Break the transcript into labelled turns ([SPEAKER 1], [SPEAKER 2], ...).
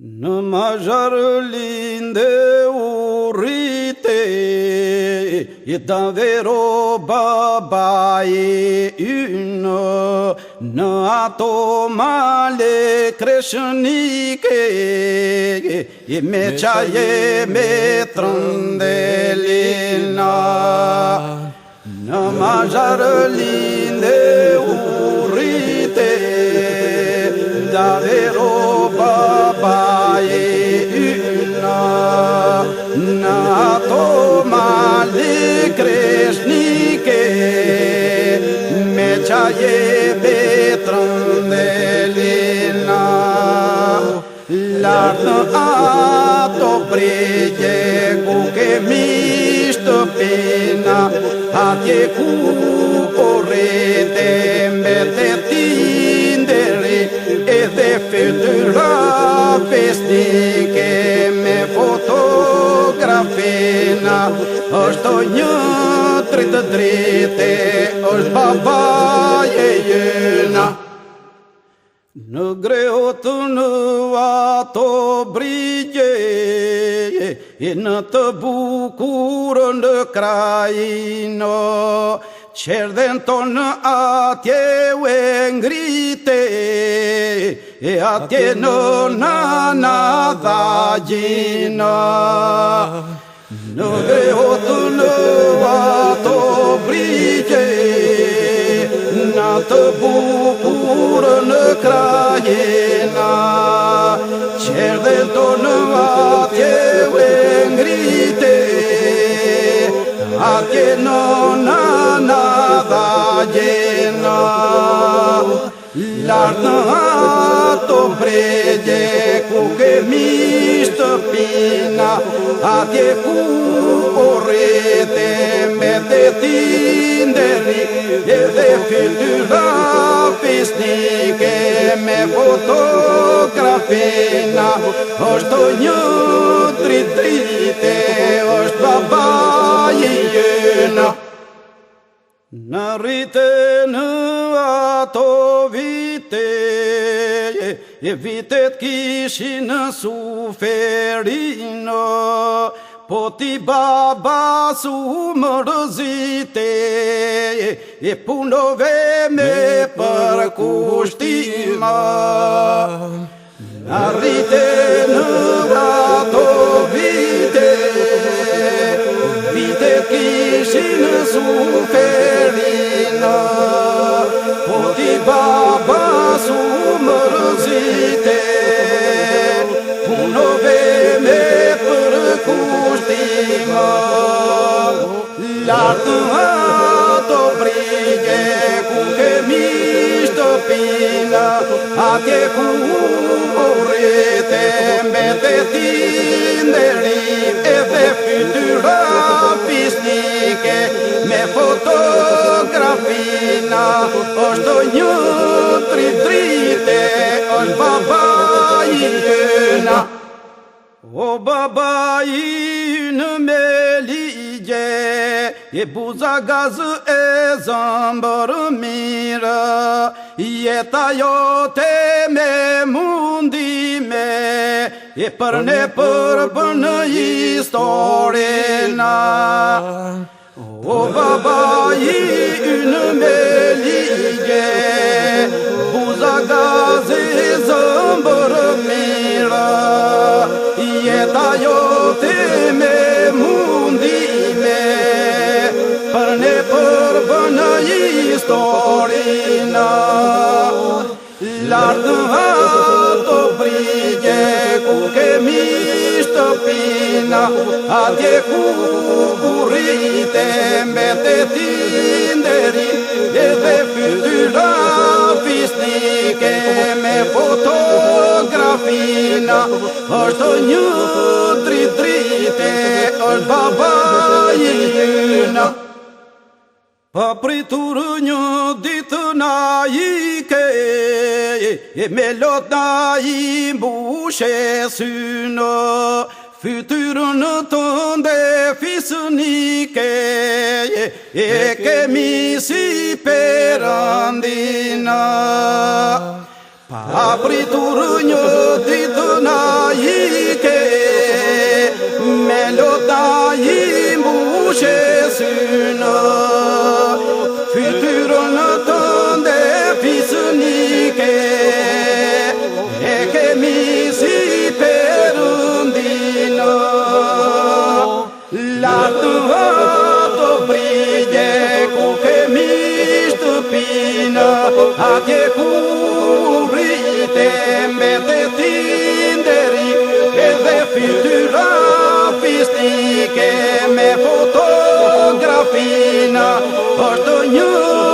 [SPEAKER 1] Në mazhar linde urrite, I davvero babaie ynë, në ato male crescioniche, I me qaje me trëndelina. Në mazhar linde urrite, davvero babaie ynë, në ato male crescioniche, me qaje me trëndelina. Lartë ato pregje ku kemi shtëpina, atje ku korrete mbete tinderi, edhe fytyra festike me fotografina. Është një dritë drite, është babaje jëna. Në greot në ato brigje, në të bukurën në krajino, qerdhen tonë atje u e ngrite, atje në nana dhagjina. Në greot në ato brigje, në të bukurën në krajina, qerdhen tonë atje u e ngrite, atje në nana dhagjina. Lartë në ato pregje ku kemi shtëpina, atje ku korrete mbete tinderi, edhe fytyra festike me fotografina. Është një dritë, është babaje jëna. Në rrite në ato vite, vitet kishin suferino, po ti baba su mërzite, punove me përkushtima. Në rrite në ato vite, vitet kishin suferino, po ti baba su mërzite, punove me përkushtima. Lartë ato brigje ku kemi shtëpina, atje ku korrete mbete tinderi, edhe fytyra festike me fotografina. Është një dritë, është babaje jëna. O babaje në me ligje, buza gazë e zëmbër mirë, jeta jote me mundime, për ne përbën historina. O babaje në me ligje, buza gazë e zëmbër mirë, jeta jote me mundime, për ne përbën historina. Lartë ato brigje ku kemi shtëpina, atje ku urrite mbete tinderi, edhe fytyra festike me fotografina. Është një dritë, është babaje jëna. Pa pritur një ditë na ike, me lot na I mbushe synë, fytyrën tënde fisnike, kemi si perandina. Pa pritur një ditë na Atje ku rrite mbete tinderi, edhe fytyra fistike me fotografina, është një